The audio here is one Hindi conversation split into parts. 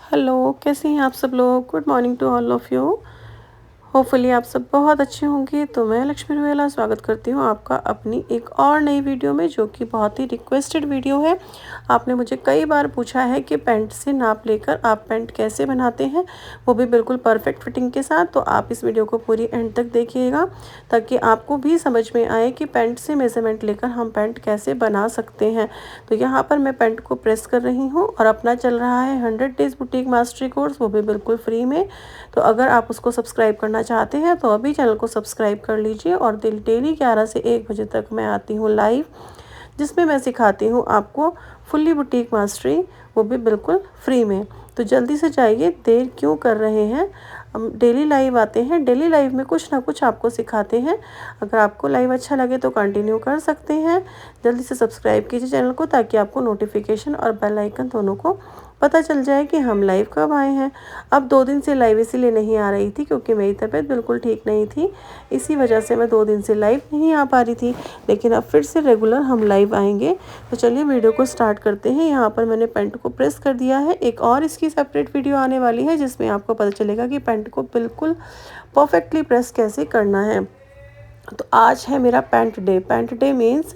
हेलो, कैसे हैं आप सब लोग। Good morning to all of you. Hopefully आप सब बहुत अच्छे होंगे। तो मैं लक्ष्मी रुएला स्वागत करती हूँ आपका अपनी एक और नई वीडियो में, जो कि बहुत ही रिक्वेस्टेड वीडियो है। आपने मुझे कई बार पूछा है कि पैंट से नाप लेकर आप पैंट कैसे बनाते हैं, वो भी बिल्कुल परफेक्ट फिटिंग के साथ। तो आप इस वीडियो को पूरी एंड तक देखिएगा ताकि आपको भी समझ में आए कि पैंट से मेज़रमेंट लेकर हम पैंट कैसे बना सकते हैं। तो यहाँ पर मैं पैंट को प्रेस कर रही हूँ और अपना चल रहा है 100 डेज़ बुटीक मास्टरी कोर्स, वो भी बिल्कुल फ्री में। तो अगर आप उसको सब्सक्राइब करना चाहते हैं तो अभी चैनल को सब्सक्राइब कर लीजिए। और डेली 11 से 1 बजे तक मैं आती हूँ लाइव, जिसमें मैं सिखाती हूँ आपको फुल्ली बुटीक मास्टरी, वो भी बिल्कुल फ्री में। तो जल्दी से जाइए, देर क्यों कर रहे हैं। हम डेली लाइव आते हैं, डेली लाइव में कुछ ना कुछ आपको सिखाते हैं। अगर आपको लाइव अच्छा लगे तो कंटिन्यू कर सकते हैं। जल्दी से सब्सक्राइब कीजिए चैनल को ताकि आपको नोटिफिकेशन और बेल आइकन दोनों को पता चल जाए कि हम लाइव कब आए हैं। अब 2 दिन से लाइव इसीलिए नहीं आ रही थी क्योंकि मेरी तबीयत बिल्कुल ठीक नहीं थी, इसी वजह से मैं 2 दिन से लाइव नहीं आ पा रही थी। लेकिन अब फिर से रेगुलर हम लाइव आएंगे। तो चलिए वीडियो को स्टार्ट करते हैं। यहाँ पर मैंने पैंट को प्रेस कर दिया है। एक और इसकी सेपरेट वीडियो आने वाली है जिसमें आपको पता चलेगा कि पैंट को बिल्कुल परफेक्टली प्रेस कैसे करना है। तो आज है मेरा pant day. Pant day means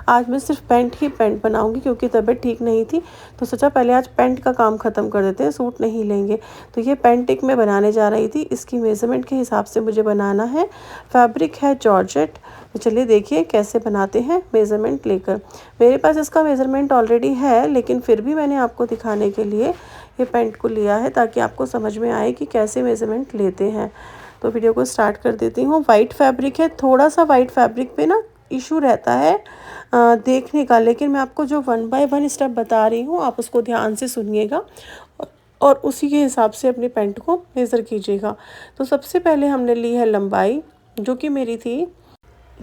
आज मैं सिर्फ पैंट बनाऊंगी क्योंकि तबीयत ठीक नहीं थी। तो सोचा पहले आज पैंट का काम ख़त्म कर देते हैं, सूट नहीं लेंगे। तो ये पैंट एक मैं बनाने जा रही थी, इसकी मेज़रमेंट के हिसाब से मुझे बनाना है। फैब्रिक है जॉर्जेट। तो चलिए देखिए कैसे बनाते हैं मेज़रमेंट लेकर। मेरे पास इसका मेज़रमेंट ऑलरेडी है, लेकिन फिर भी मैंने आपको दिखाने के लिए ये पैंट को लिया है ताकि आपको समझ में आए कि कैसे मेज़रमेंट लेते हैं। तो वीडियो को स्टार्ट कर देती हूँ। वाइट फैब्रिक है, थोड़ा सा वाइट फैब्रिक पे ना इशू रहता है देखने का, लेकिन मैं आपको जो 1 बाय 1 स्टेप बता रही हूँ आप उसको ध्यान से सुनिएगा और उसी के हिसाब से अपनी पैंट को मेज़र कीजिएगा। तो सबसे पहले हमने ली है लंबाई, जो कि मेरी थी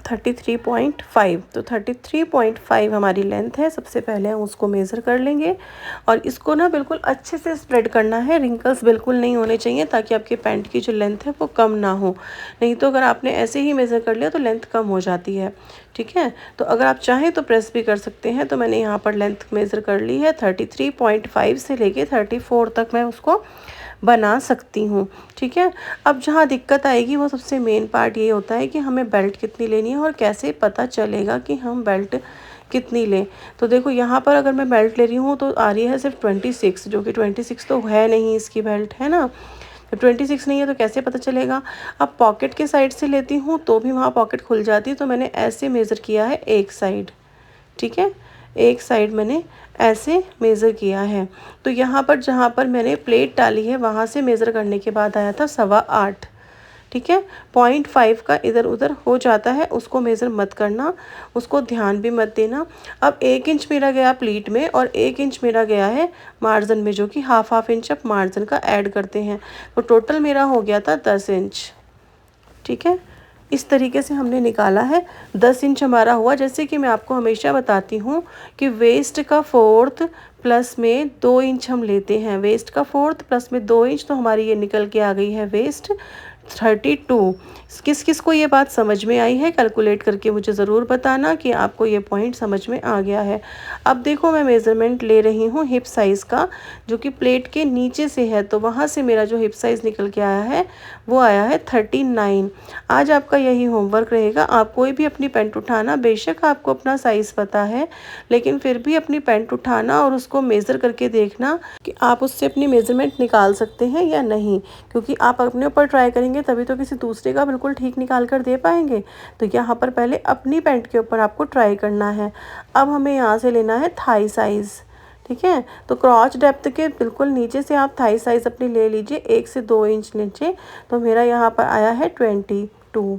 33.5। तो 33.5 हमारी लेंथ है। सबसे पहले हम उसको मेज़र कर लेंगे और इसको ना बिल्कुल अच्छे से स्प्रेड करना है। रिंकल्स बिल्कुल नहीं होने चाहिए ताकि आपके पैंट की जो लेंथ है वो कम ना हो। नहीं तो अगर आपने ऐसे ही मेज़र कर लिया तो लेंथ कम हो जाती है। ठीक है, तो अगर आप चाहें तो प्रेस भी कर सकते हैं। तो मैंने यहाँ पर लेंथ मेज़र कर ली है 33.5 से लेके 34 तक मैं उसको बना सकती हूँ। ठीक है, अब जहाँ दिक्कत आएगी वो सबसे मेन पार्ट ये होता है कि हमें बेल्ट कितनी लेनी है और कैसे पता चलेगा कि हम बेल्ट कितनी लें। तो देखो यहाँ पर अगर मैं बेल्ट ले रही हूँ तो आ रही है सिर्फ 26, जो कि 26 तो है नहीं इसकी बेल्ट, है ना। तो 26 नहीं है तो कैसे पता चलेगा। अब पॉकेट के साइड से लेती हूँ तो भी वहाँ पॉकेट खुल जाती है। तो मैंने ऐसे मेज़र किया है एक साइड। ठीक है, एक साइड मैंने ऐसे मेज़र किया है। तो यहाँ पर जहाँ पर मैंने प्लेट डाली है वहाँ से मेज़र करने के बाद आया था 8.25। ठीक है, 0.5 का इधर उधर हो जाता है, उसको मेज़र मत करना, उसको ध्यान भी मत देना। अब 1 इंच मेरा गया प्लीट में और 1 इंच मेरा गया है मार्जिन में, जो कि हाफ इंच आप मार्जिन का ऐड करते हैं। तो टोटल मेरा हो गया था 10 इंच। ठीक है, इस तरीके से हमने निकाला है। 10 इंच हमारा हुआ। जैसे कि मैं आपको हमेशा बताती हूँ कि वेस्ट का 4th प्लस में 2 इंच हम लेते हैं। वेस्ट का 4th प्लस में 2 इंच, तो हमारी ये निकल के आ गई है वेस्ट 32। किस किस को ये बात समझ में आई है, कैलकुलेट करके मुझे ज़रूर बताना कि आपको ये पॉइंट समझ में आ गया है। अब देखो मैं मेज़रमेंट ले रही हूँ हिप साइज़ का, जो कि प्लेट के नीचे से है। तो वहाँ से मेरा जो हिप साइज़ निकल के आया है वो आया है 39। आज आपका यही होमवर्क रहेगा। आप कोई भी अपनी पैंट उठाना, बेशक आपको अपना साइज़ पता है, लेकिन फिर भी अपनी पैंट उठाना और उसको मेज़र करके देखना कि आप उससे अपनी मेज़रमेंट निकाल सकते हैं या नहीं। क्योंकि आप अपने ऊपर ट्राई करेंगे तभी तो किसी दूसरे का बिल्कुल ठीक निकाल कर दे पाएंगे। तो यहाँ पर पहले अपनी पैंट के ऊपर आपको ट्राई करना है। अब हमें यहाँ से लेना है थाई साइज़। ठीक है, तो क्रॉच डेप्थ के बिल्कुल नीचे से आप थाई साइज़ अपनी ले लीजिए 1 से 2 इंच नीचे। तो मेरा यहाँ पर आया है 22।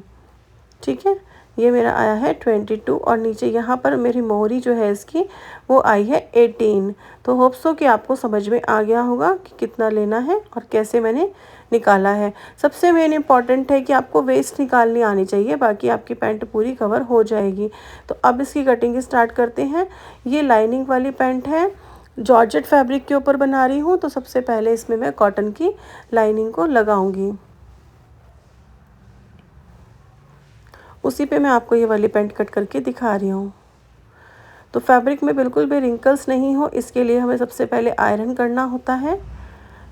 ठीक है, ये मेरा आया है 22 और नीचे यहाँ पर मेरी मोहरी जो है इसकी वो आई है 18। तो होप सो कि आपको समझ में आ गया होगा कि कितना लेना है और कैसे मैंने निकाला है। सबसे मेन इम्पॉर्टेंट है कि आपको वेस्ट निकालनी आनी चाहिए, बाकी आपकी पैंट पूरी कवर हो जाएगी। तो अब इसकी कटिंग स्टार्ट करते हैं। ये लाइनिंग वाली पैंट है, जॉर्जेट फैब्रिक के ऊपर बना रही हूँ। तो सबसे पहले इसमें मैं कॉटन की लाइनिंग को लगाऊंगी। उसी पे मैं आपको ये वाली पैंट कट करके दिखा रही हूँ। तो फैब्रिक में बिल्कुल भी रिंकल्स नहीं हो, इसके लिए हमें सबसे पहले आयरन करना होता है।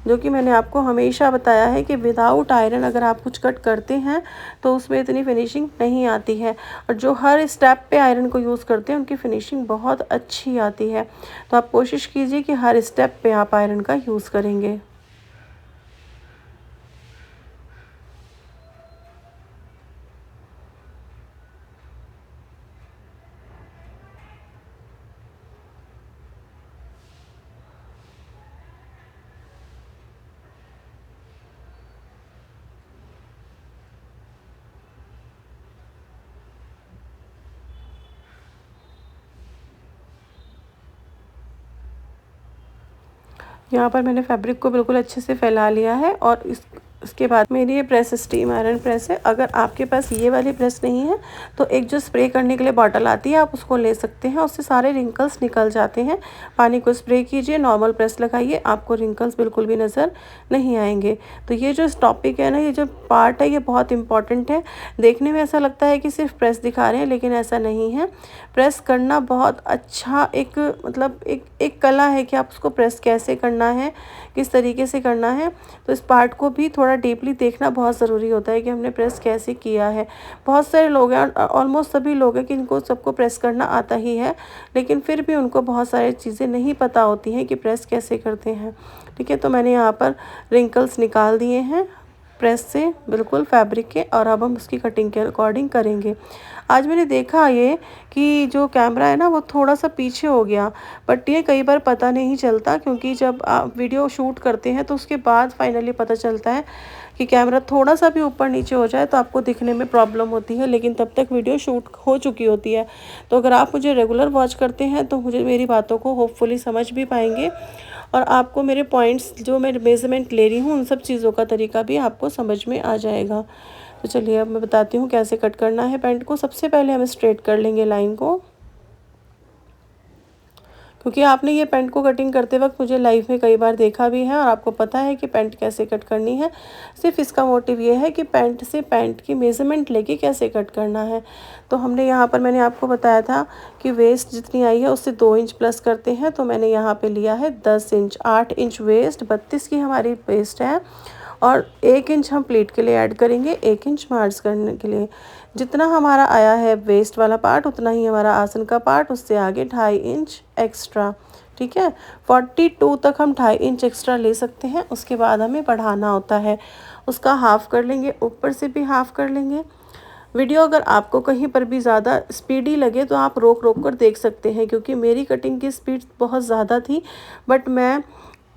जो कि मैंने आपको हमेशा बताया है कि विदाउट आयरन अगर आप कुछ कट करते हैं तो उसमें इतनी फिनिशिंग नहीं आती है, और जो हर स्टेप पे आयरन को यूज़ करते हैं उनकी फिनिशिंग बहुत अच्छी आती है। तो आप कोशिश कीजिए कि हर स्टेप पे आप आयरन का यूज़ करेंगे। यहाँ पर मैंने फैब्रिक को बिल्कुल अच्छे से फैला लिया है, और इसके बाद मेरी ये प्रेस स्टीम आयरन प्रेस है। अगर आपके पास ये वाली प्रेस नहीं है तो एक जो स्प्रे करने के लिए बॉटल आती है आप उसको ले सकते हैं, उससे सारे रिंकल्स निकल जाते हैं। पानी को स्प्रे कीजिए, नॉर्मल प्रेस लगाइए, आपको रिंकल्स बिल्कुल भी नज़र नहीं आएंगे। तो ये जो टॉपिक है ना, ये जो पार्ट है, ये बहुत इंपॉर्टेंट है। देखने में ऐसा लगता है कि सिर्फ प्रेस दिखा रहे हैं, लेकिन ऐसा नहीं है। प्रेस करना बहुत अच्छा एक मतलब एक कला है कि आप उसको प्रेस कैसे करना है, किस तरीके से करना है। तो इस पार्ट को भी थोड़ा डीपली देखना बहुत ज़रूरी होता है कि हमने प्रेस कैसे किया है। बहुत सारे लोग हैं, ऑलमोस्ट सभी लोग हैं कि इनको सबको प्रेस करना आता ही है, लेकिन फिर भी उनको बहुत सारी चीज़ें नहीं पता होती हैं कि प्रेस कैसे करते हैं। ठीक है, तो मैंने यहाँ पर रिंकल्स निकाल दिए हैं प्रेस से बिल्कुल फैब्रिक के, और अब हम उसकी कटिंग के अकॉर्डिंग करेंगे। आज मैंने देखा ये कि जो कैमरा है ना वो थोड़ा सा पीछे हो गया, बट ये कई बार पता नहीं चलता, क्योंकि जब आप वीडियो शूट करते हैं तो उसके बाद फाइनली पता चलता है कि कैमरा थोड़ा सा भी ऊपर नीचे हो जाए तो आपको दिखने में प्रॉब्लम होती है, लेकिन तब तक वीडियो शूट हो चुकी होती है। तो अगर आप मुझे रेगुलर वॉच करते हैं तो मुझे मेरी बातों को होपफुली समझ भी पाएंगे, और आपको मेरे पॉइंट्स जो मैं मेज़रमेंट ले रही हूँ उन सब चीज़ों का तरीका भी आपको समझ में आ जाएगा। तो चलिए अब मैं बताती हूँ कैसे कट करना है पैंट को। सबसे पहले हम स्ट्रेट कर लेंगे लाइन को, क्योंकि आपने ये पैंट को कटिंग करते वक्त मुझे लाइव में कई बार देखा भी है और आपको पता है कि पैंट कैसे कट करनी है। सिर्फ इसका मोटिव ये है कि पैंट से पैंट की मेज़रमेंट लेके कैसे कट करना है। तो हमने यहाँ पर मैंने आपको बताया था कि वेस्ट जितनी आई है उससे 2 इंच प्लस करते हैं, तो मैंने यहाँ पे लिया है 10 इंच। 8 इंच वेस्ट, 32 की हमारी वेस्ट है, और 1 इंच हम प्लीट के लिए ऐड करेंगे, 1 इंच मार्च करने के लिए। जितना हमारा आया है वेस्ट वाला पार्ट उतना ही हमारा आसन का पार्ट, उससे आगे 2.5 इंच एक्स्ट्रा। ठीक है, 42 तक हम 2.5 इंच एक्स्ट्रा ले सकते हैं, उसके बाद हमें बढ़ाना होता है। उसका हाफ़ कर लेंगे, ऊपर से भी हाफ़ कर लेंगे। वीडियो अगर आपको कहीं पर भी ज़्यादा स्पीडी लगे तो आप रोक रोक कर देख सकते हैं, क्योंकि मेरी कटिंग की स्पीड बहुत ज़्यादा थी, बट मैं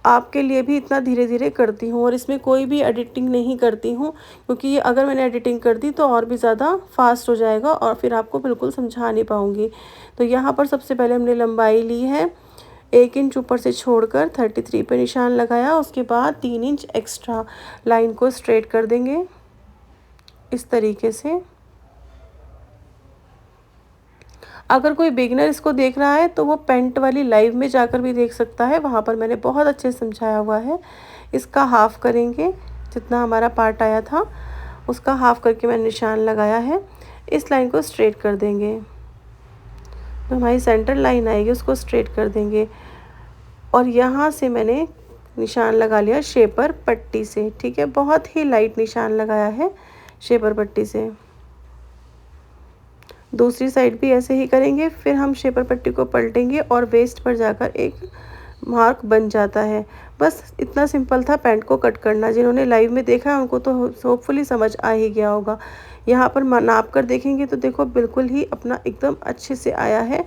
आपके लिए भी इतना धीरे धीरे करती हूँ, और इसमें कोई भी एडिटिंग नहीं करती हूँ, क्योंकि ये अगर मैंने एडिटिंग कर दी तो और भी ज़्यादा फास्ट हो जाएगा और फिर आपको बिल्कुल समझा नहीं पाऊँगी। तो यहाँ पर सबसे पहले हमने लंबाई ली है 1 इंच ऊपर से छोड़कर 33 पे निशान लगाया, उसके बाद 3 इंच एक्स्ट्रा। लाइन को स्ट्रेट कर देंगे इस तरीके से। अगर कोई बिगिनर इसको देख रहा है तो वो पेंट वाली लाइव में जाकर भी देख सकता है, वहाँ पर मैंने बहुत अच्छे से समझाया हुआ है। इसका हाफ़ करेंगे, जितना हमारा पार्ट आया था उसका हाफ़ करके मैंने निशान लगाया है। इस लाइन को स्ट्रेट कर देंगे, तो हमारी सेंटर लाइन आएगी उसको स्ट्रेट कर देंगे, और यहाँ से मैंने निशान लगा लिया शेपर पट्टी से। ठीक है, बहुत ही लाइट निशान लगाया है शेपर पट्टी से। दूसरी साइड भी ऐसे ही करेंगे, फिर हम शेपर पट्टी को पलटेंगे और वेस्ट पर जाकर एक मार्क बन जाता है। बस इतना सिंपल था पैंट को कट करना। जिन्होंने लाइव में देखा है उनको तो होपफुली समझ आ ही गया होगा। यहाँ पर नाप कर देखेंगे तो देखो बिल्कुल ही अपना एकदम अच्छे से आया है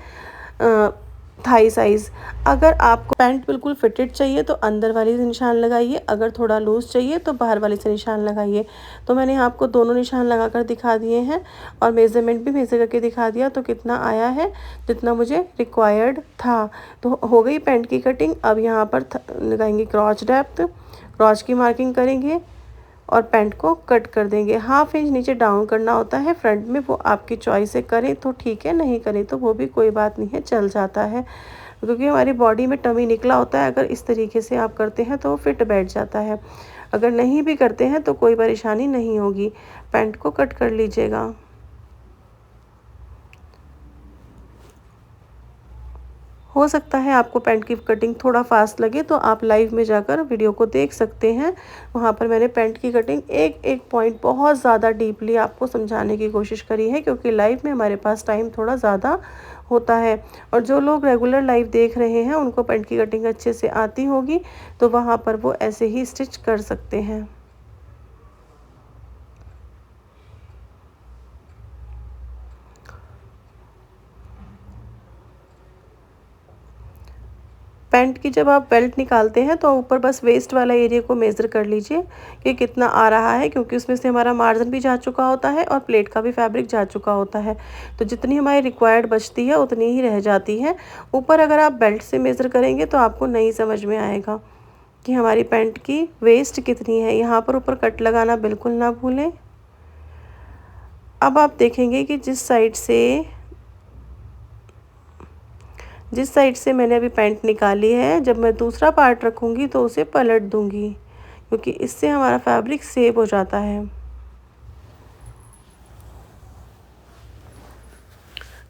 थाई साइज़। अगर आपको पैंट बिल्कुल फिटेड चाहिए तो अंदर वाली से निशान लगाइए, अगर थोड़ा लूज़ चाहिए तो बाहर वाली से निशान लगाइए। तो मैंने आपको दोनों निशान लगाकर दिखा दिए हैं, और मेज़रमेंट भी मेज़र करके दिखा दिया, तो कितना आया है जितना मुझे रिक्वायर्ड था। तो हो गई पैंट की कटिंग। अब यहाँ पर लगाएंगे क्रॉच डेप्थ, क्रॉच की मार्किंग करेंगे और पैंट को कट कर देंगे। 1/2 इंच नीचे डाउन करना होता है फ्रंट में, वो आपकी चॉइस है, करें तो ठीक है, नहीं करें तो वो भी कोई बात नहीं है, चल जाता है, क्योंकि हमारी बॉडी में टमी निकला होता है। अगर इस तरीके से आप करते हैं तो वो फिट बैठ जाता है। अगर नहीं भी करते हैं तो कोई परेशानी नहीं होगी। पैंट को कट कर लीजिएगा। हो सकता है आपको पैंट की कटिंग थोड़ा फास्ट लगे तो आप लाइव में जाकर वीडियो को देख सकते हैं। वहाँ पर मैंने पैंट की कटिंग एक एक पॉइंट बहुत ज़्यादा डीपली आपको समझाने की कोशिश करी है, क्योंकि लाइव में हमारे पास टाइम थोड़ा ज़्यादा होता है। और जो लोग रेगुलर लाइव देख रहे हैं उनको पैंट की कटिंग अच्छे से आती होगी, तो वहाँ पर वो ऐसे ही स्टिच कर सकते हैं। पैंट की जब आप बेल्ट निकालते हैं तो ऊपर बस वेस्ट वाला एरिया को मेज़र कर लीजिए कि कितना आ रहा है, क्योंकि उसमें से हमारा मार्जिन भी जा चुका होता है और प्लेट का भी फैब्रिक जा चुका होता है। तो जितनी हमारी रिक्वायर्ड बचती है उतनी ही रह जाती है। ऊपर अगर आप बेल्ट से मेज़र करेंगे तो आपको नहीं समझ में आएगा कि हमारी पैंट की वेस्ट कितनी है। यहाँ पर ऊपर कट लगाना बिल्कुल ना भूलें। अब आप देखेंगे कि जिस साइड से मैंने अभी पैंट निकाली है, जब मैं दूसरा पार्ट रखूँगी तो उसे पलट दूँगी, क्योंकि इससे हमारा फैब्रिक सेव हो जाता है।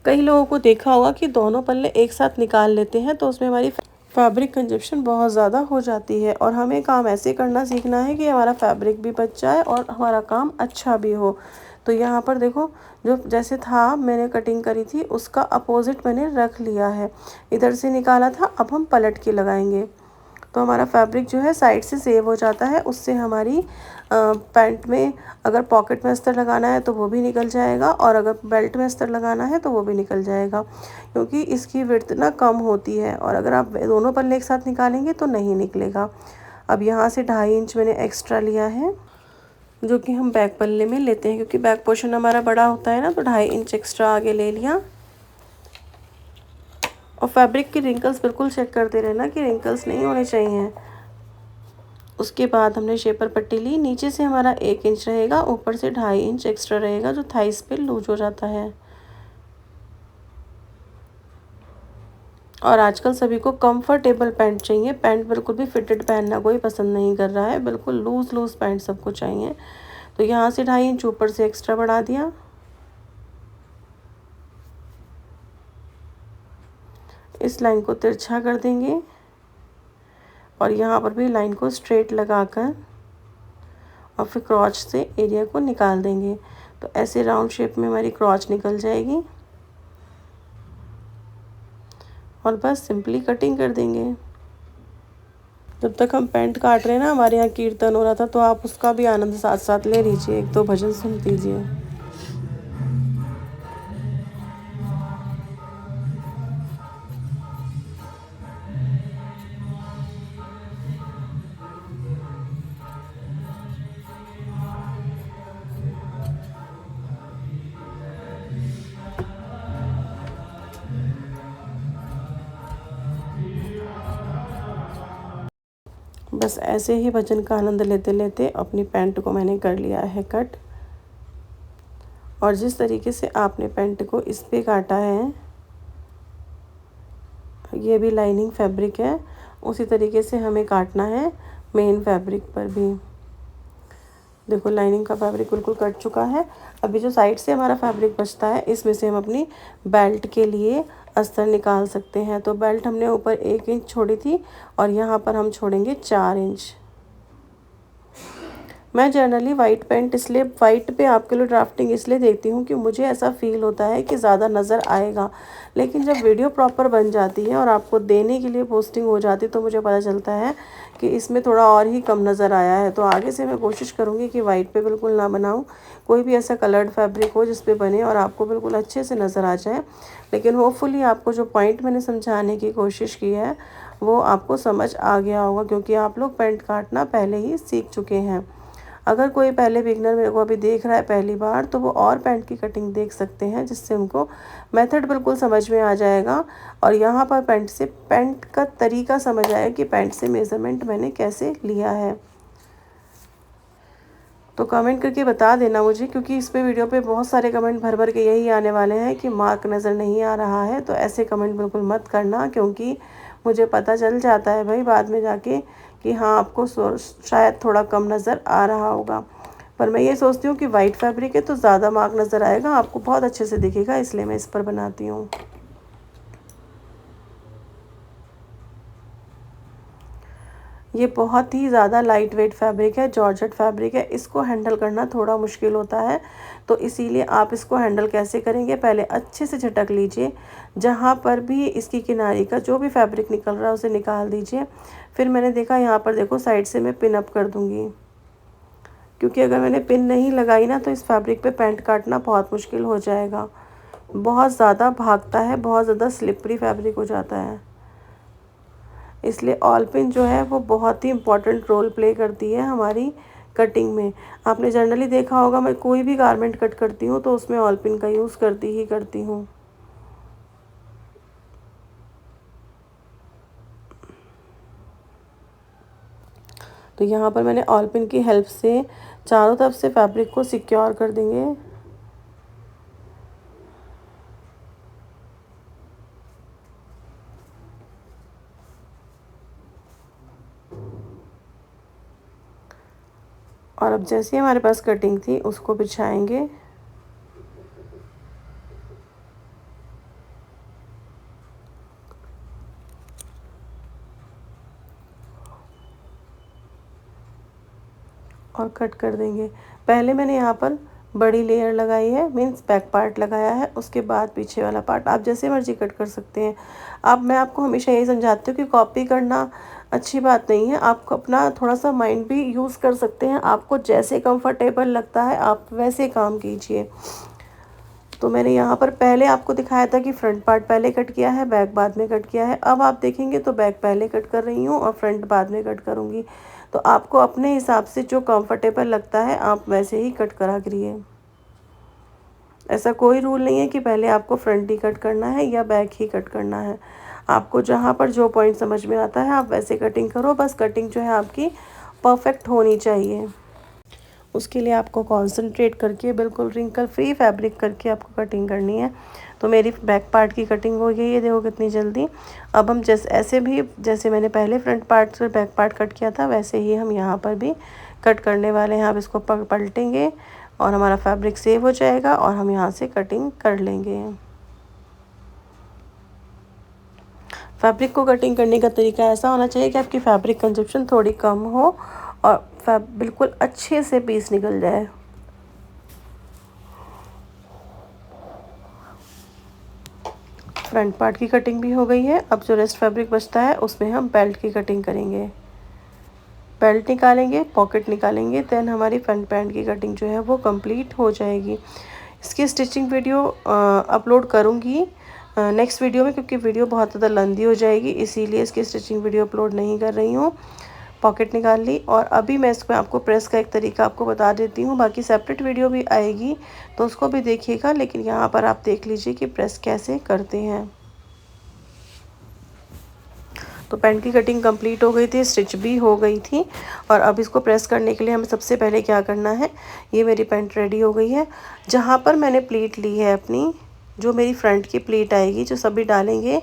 कई लोगों को देखा होगा कि दोनों पल्ले एक साथ निकाल लेते हैं, तो उसमें हमारी फैब्रिक कंजप्शन बहुत ज़्यादा हो जाती है। और हमें काम ऐसे करना सीखना है कि हमारा फैब्रिक भी बच जाए और हमारा काम अच्छा भी हो। तो यहाँ पर देखो, जो जैसे था मैंने कटिंग करी थी उसका अपोजिट मैंने रख लिया है। इधर से निकाला था, अब हम पलट के लगाएंगे तो हमारा फैब्रिक जो है साइड से सेव हो जाता है। उससे हमारी पैंट में अगर पॉकेट में अस्तर लगाना है तो वो भी निकल जाएगा, और अगर बेल्ट में अस्तर लगाना है तो वो भी निकल जाएगा, क्योंकि इसकी विड्थ ना कम होती है। और अगर आप दोनों पल्ले एक साथ निकालेंगे तो नहीं निकलेगा। अब यहाँ से 2.5 इंच मैंने एक्स्ट्रा लिया है, जो कि हम बैक पल्ले में लेते हैं, क्योंकि बैक पोर्शन हमारा बड़ा होता है ना, तो 2.5 इंच एक्स्ट्रा आगे ले लिया। और फैब्रिक की रिंकल्स बिल्कुल चेक करते रहना कि रिंकल्स नहीं होने चाहिए। उसके बाद हमने शेपर पट्टी ली। नीचे से हमारा 1 इंच रहेगा, ऊपर से 2.5 इंच एक्स्ट्रा रहेगा, जो थाइस पे लूज हो जाता है। और आजकल सभी को कंफर्टेबल पैंट चाहिए। पैंट बिल्कुल भी फिटेड पहनना कोई पसंद नहीं कर रहा है, बिल्कुल लूज़ लूज़ पैंट सबको चाहिए। तो यहाँ से 2.5 इंच ऊपर से एक्स्ट्रा बढ़ा दिया। इस लाइन को तिरछा कर देंगे और यहाँ पर भी लाइन को स्ट्रेट लगाकर और फिर क्रॉच से एरिया को निकाल देंगे। तो ऐसे राउंड शेप में हमारी क्रॉच निकल जाएगी और बस सिंपली कटिंग कर देंगे। जब तक हम पैंट काट रहे हैं ना, हमारे यहाँ कीर्तन हो रहा था, तो आप उसका भी आनंद साथ साथ ले लीजिए, 1-2 भजन सुन लीजिए। बस ऐसे ही भजन का आनंद लेते लेते अपनी पैंट को मैंने कर लिया है कट। और जिस तरीके से आपने पैंट को इस पे काटा है, ये भी लाइनिंग फैब्रिक है, उसी तरीके से हमें काटना है मेन फैब्रिक पर भी। देखो लाइनिंग का फैब्रिक बिल्कुल कट चुका है। अभी जो साइड से हमारा फैब्रिक बचता है, इसमें से हम अपनी बेल्ट के लिए अस्तर निकाल सकते हैं। तो बेल्ट हमने ऊपर 1 इंच छोड़ी थी और यहाँ पर हम छोड़ेंगे 4 इंच। मैं जनरली वाइट पैंट इसलिए वाइट पे आपके लिए ड्राफ्टिंग इसलिए देखती हूँ कि मुझे ऐसा फील होता है कि ज़्यादा नज़र आएगा। लेकिन जब वीडियो प्रॉपर बन जाती है और आपको देने के लिए पोस्टिंग हो जाती है, तो मुझे पता चलता है कि इसमें थोड़ा और ही कम नज़र आया है। तो आगे से मैं कोशिश करूँगी कि वाइट पे बिल्कुल ना बनाऊँ, कोई भी ऐसा कलर्ड फैब्रिक हो जिस पे बने और आपको बिल्कुल अच्छे से नज़र आ जाए। लेकिन होपफुली आपको जो पॉइंट मैंने समझाने की कोशिश की है वो आपको समझ आ गया होगा, क्योंकि आप लोग पैंट काटना पहले ही सीख चुके हैं। अगर कोई पहले बिगनर मेरे को अभी देख रहा है पहली बार, तो वो और पैंट की कटिंग देख सकते हैं, जिससे उनको मेथड बिल्कुल समझ में आ जाएगा और यहाँ पर पैंट का तरीका समझ आएगा कि पैंट से मेज़रमेंट मैंने कैसे लिया है। तो कमेंट करके बता देना मुझे, क्योंकि इस पे वीडियो पे बहुत सारे कमेंट भर भर के यही आने वाले हैं कि मार्क नज़र नहीं आ रहा है। तो ऐसे कमेंट बिल्कुल मत करना, क्योंकि मुझे पता चल जाता है भाई बाद में जाके कि हाँ आपको शायद थोड़ा कम नज़र आ रहा होगा। पर मैं ये सोचती हूँ कि वाइट फैब्रिक है तो ज़्यादा मार्क नज़र आएगा, आपको बहुत अच्छे से दिखेगा, इसलिए मैं इस पर बनाती हूँ। ये बहुत ही ज़्यादा लाइट वेट फैब्रिक है, जॉर्जेट फैब्रिक है, इसको हैंडल करना थोड़ा मुश्किल होता है। तो इसीलिए आप इसको हैंडल कैसे करेंगे, पहले अच्छे से झटक लीजिए, जहाँ पर भी इसकी किनारी का जो भी फैब्रिक निकल रहा है उसे निकाल दीजिए। फिर मैंने देखा यहाँ पर देखो साइड से मैं पिन अप कर दूँगी, क्योंकि अगर मैंने पिन नहीं लगाई ना तो इस फैब्रिक पे पैंट काटना बहुत मुश्किल हो जाएगा। बहुत ज़्यादा भागता है, बहुत ज़्यादा स्लिपरी फैब्रिक हो जाता है, इसलिए ऑल पिन जो है वो बहुत ही इम्पॉर्टेंट रोल प्ले करती है हमारी कटिंग में। आपने जनरली देखा होगा मैं कोई भी गारमेंट कट करती हूँ तो उसमें ऑल पिन का यूज़ करती ही करती हूँ। तो यहाँ पर मैंने ऑल पिन की हेल्प से चारों तरफ से फैब्रिक को सिक्योर कर देंगे। और अब जैसे हमारे पास कटिंग थी उसको बिछाएंगे। और कट कर देंगे। पहले मैंने यहाँ पर बड़ी लेयर लगाई है, मीन्स बैक पार्ट लगाया है, उसके बाद पीछे वाला पार्ट आप जैसे मर्जी कट कर सकते हैं। अब मैं आपको हमेशा यही समझाती हूँ कि कॉपी करना अच्छी बात नहीं है, आपको अपना थोड़ा सा माइंड भी यूज़ कर सकते हैं। आपको जैसे कंफर्टेबल लगता है आप वैसे काम कीजिए। तो मैंने यहाँ पर पहले आपको दिखाया था कि फ्रंट पार्ट पहले कट किया है, बैक बाद में कट किया है। अब आप देखेंगे तो बैक पहले कट कर रही हूँ और फ्रंट बाद में कट करूँगी। तो आपको अपने हिसाब से जो कंफर्टेबल लगता है आप वैसे ही कट करा करिए। ऐसा कोई रूल नहीं है कि पहले आपको फ्रंट ही कट करना है या बैक ही कट करना है। आपको जहाँ पर जो पॉइंट समझ में आता है आप वैसे कटिंग करो, बस कटिंग जो है आपकी परफेक्ट होनी चाहिए। उसके लिए आपको कंसंट्रेट करके बिल्कुल रिंकल फ्री फैब्रिक करके आपको कटिंग करनी है। तो मेरी बैक पार्ट की कटिंग हो गई है, देखो कितनी जल्दी। अब हम जैसे ऐसे भी जैसे मैंने पहले फ्रंट पार्ट से बैक पार्ट कट किया था वैसे ही हम यहाँ पर भी कट करने वाले हैं। आप इसको पलटेंगे और हमारा फैब्रिक सेव हो जाएगा और हम यहाँ से कटिंग कर लेंगे। फैब्रिक को कटिंग करने का तरीका ऐसा होना चाहिए कि आपकी फैब्रिक कंजप्शन थोड़ी कम हो और बिल्कुल अच्छे से पीस निकल जाए। फ्रंट पार्ट की कटिंग भी हो गई है। अब जो रेस्ट फैब्रिक बचता है उसमें हम बेल्ट की कटिंग करेंगे। बेल्ट निकालेंगे, पॉकेट निकालेंगे, देन हमारी फ्रंट पैंट की कटिंग जो है वो कंप्लीट हो जाएगी। इसकी स्टिचिंग वीडियो अपलोड करूँगी नेक्स्ट वीडियो में, क्योंकि वीडियो बहुत ज़्यादा लंबी हो जाएगी, इसीलिए इसकी स्टिचिंग वीडियो अपलोड नहीं कर रही हूँ। पॉकेट निकाल ली और अभी मैं इसमें आपको प्रेस का एक तरीका आपको बता देती हूँ। बाकी सेपरेट वीडियो भी आएगी तो उसको भी देखिएगा, लेकिन यहाँ पर आप देख लीजिए कि प्रेस कैसे करते हैं। तो पैंट की कटिंग कंप्लीट हो गई थी, स्टिच भी हो गई थी। और अब इसको प्रेस करने के लिए हमें सबसे पहले क्या करना है, ये मेरी पैंट रेडी हो गई है। जहाँ पर मैंने प्लीट ली है अपनी, जो मेरी फ्रंट की प्लीट आएगी, जो सभी डालेंगे,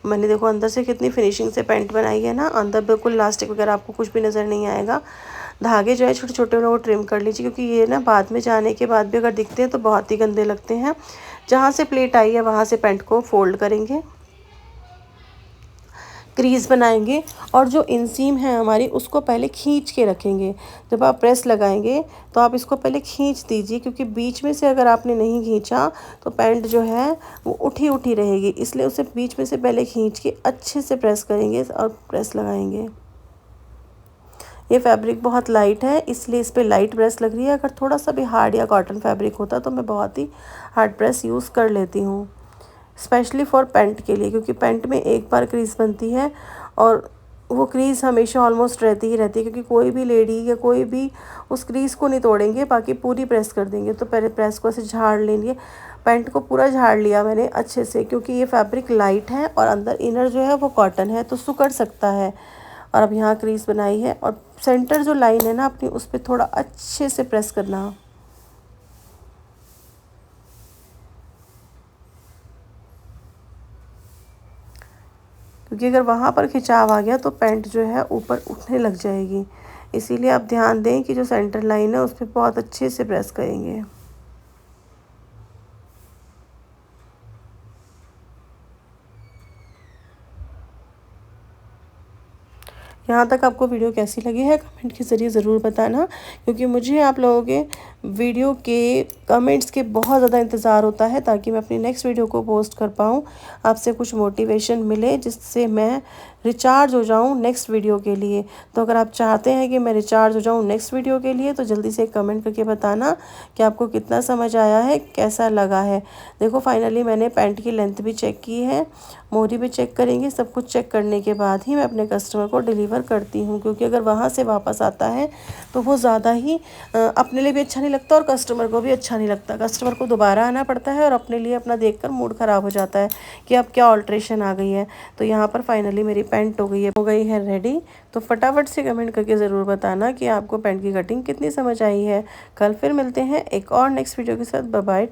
मैंने देखो अंदर से कितनी फिनिशिंग से पैंट बनाई है ना, अंदर बिल्कुल इलास्टिक वगैरह आपको कुछ भी नज़र नहीं आएगा। धागे जो है छोटे छोटे वो ट्रिम कर लीजिए, क्योंकि ये ना बाद में जाने के बाद भी अगर दिखते हैं तो बहुत ही गंदे लगते हैं। जहाँ से प्लीट आई है वहाँ से पैंट को फोल्ड करेंगे, क्रीज बनाएंगे और जो इंसीम है हमारी उसको पहले खींच के रखेंगे। जब आप प्रेस लगाएंगे तो आप इसको पहले खींच दीजिए, क्योंकि बीच में से अगर आपने नहीं खींचा तो पैंट जो है वो उठी उठी रहेगी, इसलिए उसे बीच में से पहले खींच के अच्छे से प्रेस करेंगे और प्रेस लगाएंगे। ये फैब्रिक बहुत लाइट है इसलिए इस पर लाइट प्रेस लग रही है। अगर थोड़ा सा भी हार्ड या कॉटन फैब्रिक होता तो मैं बहुत ही हार्ड प्रेस यूज़ कर लेती हूँ, स्पेशली फॉर पैंट के लिए, क्योंकि पैंट में एक बार क्रीज बनती है और वो क्रीज हमेशा ऑलमोस्ट रहती ही रहती है, क्योंकि कोई भी लेडी या कोई भी उस क्रीज को नहीं तोड़ेंगे, बाकी पूरी प्रेस कर देंगे। तो पहले प्रेस को ऐसे झाड़ लेंगे, पैंट को पूरा झाड़ लिया मैंने अच्छे से, क्योंकि ये फैब्रिक लाइट है और अंदर इनर जो है वो कॉटन है तो सुकड़ सकता है। और अब यहाँ क्रीज बनाई है और सेंटर जो लाइन है ना अपनी, उस पर थोड़ा अच्छे से प्रेस करना, क्योंकि अगर वहाँ पर खिंचाव आ गया तो पैंट जो है ऊपर उठने लग जाएगी। इसीलिए आप ध्यान दें कि जो सेंटर लाइन है उस पर बहुत अच्छे से प्रेस करेंगे। यहाँ तक आपको वीडियो कैसी लगी है कमेंट के ज़रिए ज़रूर बताना, क्योंकि मुझे आप लोगों के वीडियो के कमेंट्स के बहुत ज़्यादा इंतज़ार होता है, ताकि मैं अपनी नेक्स्ट वीडियो को पोस्ट कर पाऊँ, आपसे कुछ मोटिवेशन मिले जिससे मैं रिचार्ज हो जाऊँ नेक्स्ट वीडियो के लिए। तो अगर आप चाहते हैं कि मैं रिचार्ज हो जाऊँ नेक्स्ट वीडियो के लिए, तो जल्दी से कमेंट करके बताना कि आपको कितना समझ आया है, कैसा लगा है। देखो फाइनली मैंने पैंट की लेंथ भी चेक की है, मोरी भी चेक करेंगे। सब कुछ चेक करने के बाद ही मैं अपने कस्टमर को डिलीवर करती हूँ, क्योंकि अगर वहाँ से वापस आता है तो वो ज़्यादा ही अपने लिए भी अच्छा नहीं लगता और कस्टमर को भी अच्छा नहीं लगता। कस्टमर को दोबारा आना पड़ता है और अपने लिए अपना देखकर मूड ख़राब हो जाता है कि अब क्या ऑल्ट्रेशन आ गई है। तो यहाँ पर फाइनली मेरी पैंट हो गई है रेडी। तो फटाफट से कमेंट करके ज़रूर बताना कि आपको पैंट की कटिंग कितनी समझ आई है। कल फिर मिलते हैं एक और नेक्स्ट वीडियो के साथ। Bye bye.